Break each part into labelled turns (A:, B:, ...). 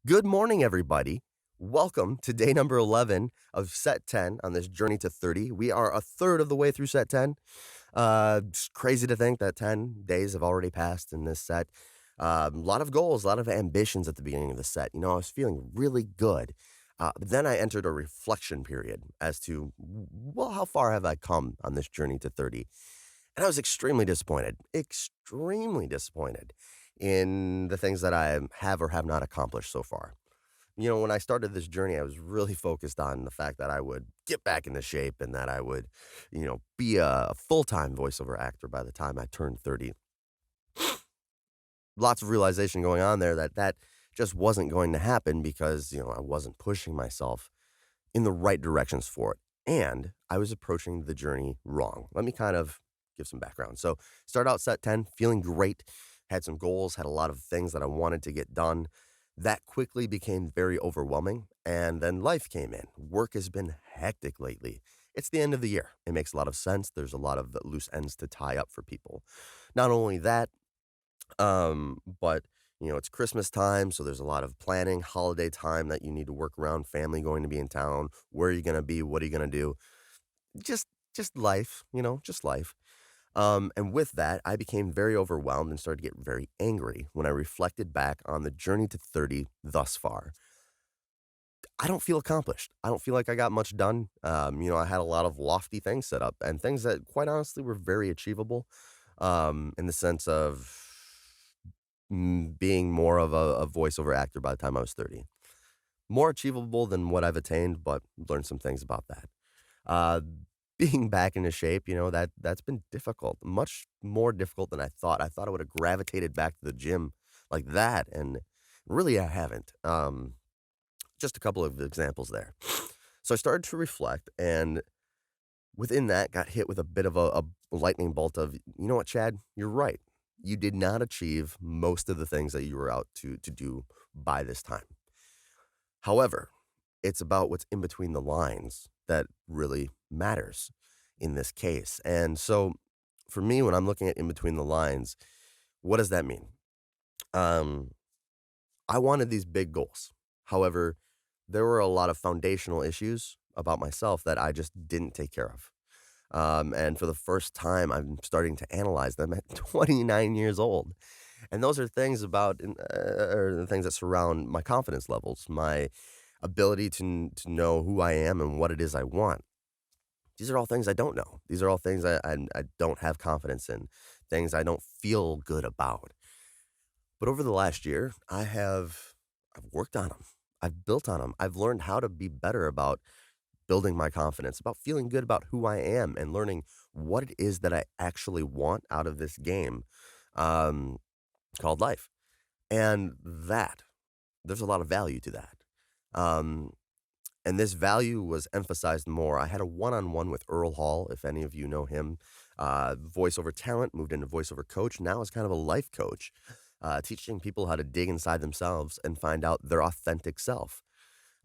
A: Good morning, everybody. Welcome to day number 11 of set 10 on this journey to 30. We are a third of the way through set 10. It's crazy to think that 10 days have already passed in this set. A lot of goals, a lot of ambitions at the beginning of the set. I was feeling really good. But then I entered a reflection period as to, well, how far have I come on this journey to 30? And I was extremely disappointed in the things that I have or have not accomplished so far. When I started this journey, I was really focused on the fact that I would get back into shape and that I would, be a full-time voiceover actor by the time I turned 30. Lots of realization going on there that just wasn't going to happen because, I wasn't pushing myself in the right directions for it. And I was approaching the journey wrong. Let me kind of give some background. So, start out set 10, feeling great, had some goals, had a lot of things that I wanted to get done. That quickly became very overwhelming. And then life came in. Work has been hectic lately. It's the end of the year. It makes a lot of sense. There's a lot of loose ends to tie up for people. Not only that, but it's Christmas time, so there's a lot of planning, holiday time that you need to work around, family going to be in town, where are you gonna be, what are you gonna do? Just life, just life. And with that, I became very overwhelmed and started to get very angry when I reflected back on the journey to 30 thus far. I don't feel accomplished. I don't feel like I got much done. I had a lot of lofty things set up and things that quite honestly were very achievable, in the sense of being more of a voiceover actor by the time I was 30. More achievable than what I've attained, but learned some things about that. Uh, being back into shape, that's been difficult, much more difficult than I thought. I thought I would have gravitated back to the gym like that, and really I haven't. Just a couple of examples there. So I started to reflect, and within that, got hit with a bit of a lightning bolt of, you know what, Chad? You're right. You did not achieve most of the things that you were out to do by this time. However, it's about what's in between the lines that really matters in this case. And so for me, when I'm looking at in between the lines, what does that mean? Um, I wanted these big goals. However, there were a lot of foundational issues about myself that I just didn't take care of. And for the first time, I'm starting to analyze them at 29 years old. And those are things or the things that surround my confidence levels, my ability to know who I am and what it is I want. These are all things I don't know. These are all things I don't have confidence in, things I don't feel good about. But over the last year, I've worked on them. I've built on them. I've learned how to be better about building my confidence, about feeling good about who I am and learning what it is that I actually want out of this game, um, called life. And there's a lot of value to that. Um, and this value was emphasized more. I had a one-on-one with Earl Hall, if any of you know him, voiceover talent, moved into voiceover coach, now is kind of a life coach, teaching people how to dig inside themselves and find out their authentic self.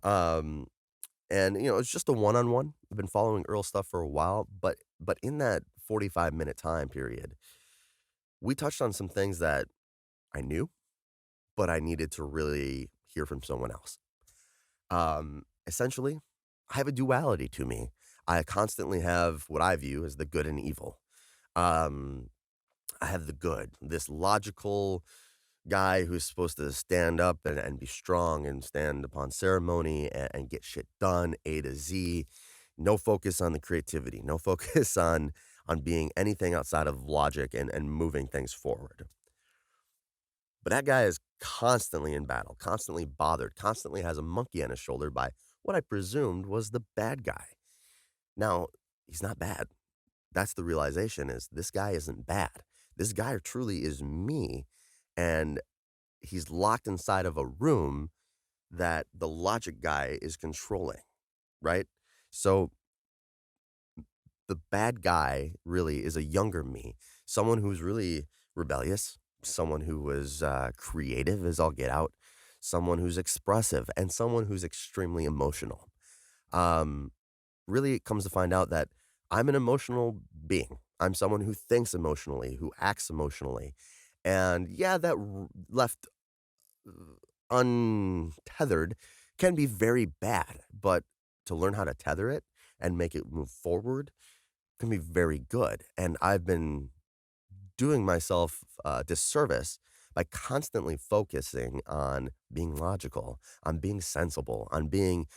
A: Um, and, it's just a one-on-one. I've been following Earl's stuff for a while, but in that 45-minute time period, we touched on some things that I knew, but I needed to really hear from someone else. Essentially, I have a duality to me. I constantly have what I view as the good and evil. Um, I have the good, this logical guy who's supposed to stand up and be strong and stand upon ceremony and get shit done A to Z. No focus on the creativity, no focus on being anything outside of logic and moving things forward. But that guy is constantly in battle, constantly bothered, constantly has a monkey on his shoulder by what I presumed was the bad guy. Now, he's not bad. That's the realization is this guy isn't bad. This guy truly is me, and he's locked inside of a room that the logic guy is controlling, right? So the bad guy really is a younger me, someone who's really rebellious, someone who was creative as all get out, someone who's expressive, and someone who's extremely emotional. Um, Really, it comes to find out that I'm an emotional being. I'm someone who thinks emotionally, who acts emotionally. And yeah, that left untethered can be very bad, but to learn how to tether it and make it move forward can be very good. And I've been doing myself a disservice by constantly focusing on being logical, on being sensible, on being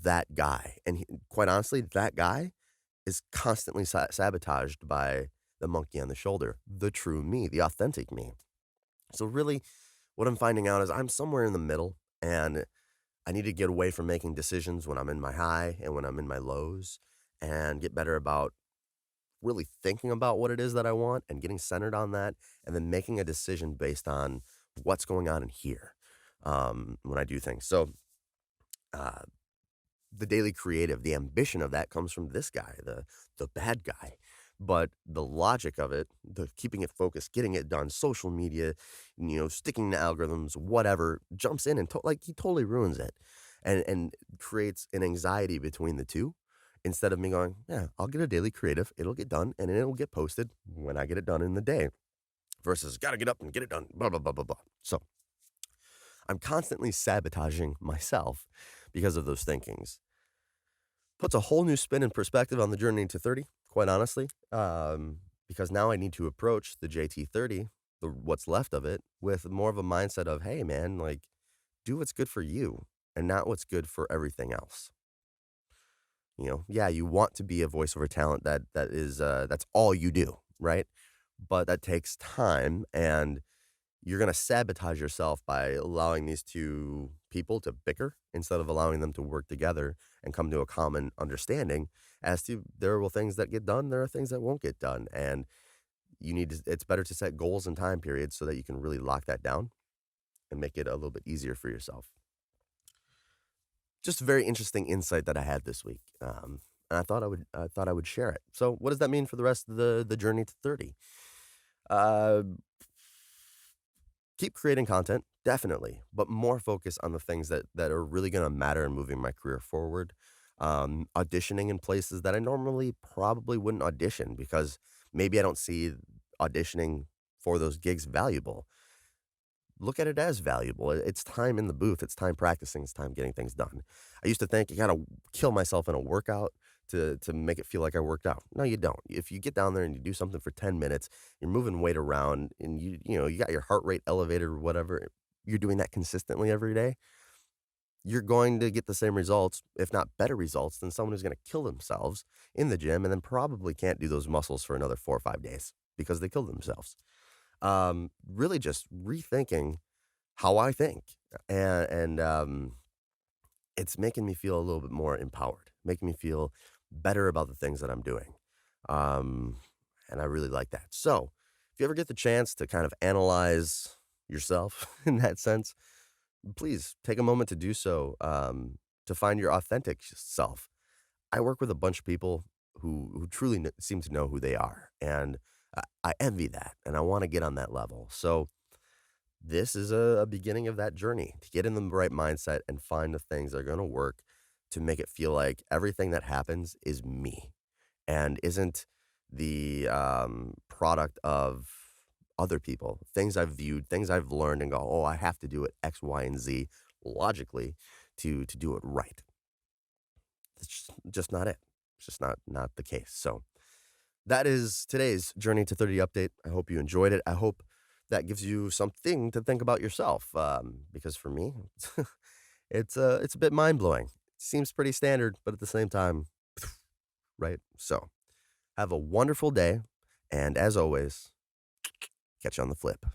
A: that guy. And quite honestly, that guy is constantly sabotaged by the monkey on the shoulder, the true me, the authentic me. So, really, what I'm finding out is I'm somewhere in the middle, and I need to get away from making decisions when I'm in my high and when I'm in my lows, and get better about really thinking about what it is that I want and getting centered on that, and then making a decision based on what's going on in here when I do things. So, uh, the daily creative, the ambition of that comes from this guy, the bad guy. But the logic of it, the keeping it focused, getting it done, social media, sticking to algorithms, whatever, jumps in and like he totally ruins it, and creates an anxiety between the two. Instead of me going, yeah, I'll get a daily creative, it'll get done, and it'll get posted when I get it done in the day. Versus gotta get up and get it done, blah blah blah blah blah. So I'm constantly sabotaging myself because of those thinkings. Puts a whole new spin and perspective on the journey to 30, quite honestly, because now I need to approach the JT30, what's left of it, with more of a mindset of, hey, man, like, do what's good for you and not what's good for everything else. Yeah, you want to be a voiceover talent that is that's all you do, right? But that takes time, and you're gonna sabotage yourself by allowing these 2 people to bicker instead of allowing them to work together and come to a common understanding as to there will things that get done, there are things that won't get done, and it's better to set goals and time periods so that you can really lock that down and make it a little bit easier for yourself. Just a very interesting insight that I had this week, and I thought I would share it. So, what does that mean for the rest of the journey to 30? Uh Keep creating content, definitely, but more focus on the things that are really gonna matter in moving my career forward. Auditioning in places that I normally probably wouldn't audition because maybe I don't see auditioning for those gigs valuable. Look at it as valuable. It's time in the booth, it's time practicing, it's time getting things done. I used to think I gotta kill myself in a workout to make it feel like I worked out. No, you don't. If you get down there and you do something for 10 minutes, you're moving weight around and you got your heart rate elevated or whatever, you're doing that consistently every day, you're going to get the same results, if not better results, than someone who's gonna kill themselves in the gym and then probably can't do those muscles for another 4 or 5 days because they killed themselves. Really just rethinking how I think, and it's making me feel a little bit more empowered, making me feel better about the things that I'm doing, um, and I really like that. So, if you ever get the chance to kind of analyze yourself in that sense, please take a moment to do so, to find your authentic self. I work with a bunch of people who truly seem to know who they are, and I envy that, and I wanna get on that level. So, this is a beginning of that journey to get in the right mindset and find the things that are gonna work to make it feel like everything that happens is me and isn't the, product of other people, things I've viewed, things I've learned and go, "Oh, I have to do it X, Y, and Z logically to do it right." It's just not it. It's just not the case. So, that is today's Journey to 30 update. I hope you enjoyed it. I hope that gives you something to think about yourself, because for me, it's a bit mind-blowing. Seems pretty standard, but at the same time, right? So, have a wonderful day, and as always, catch you on the flip.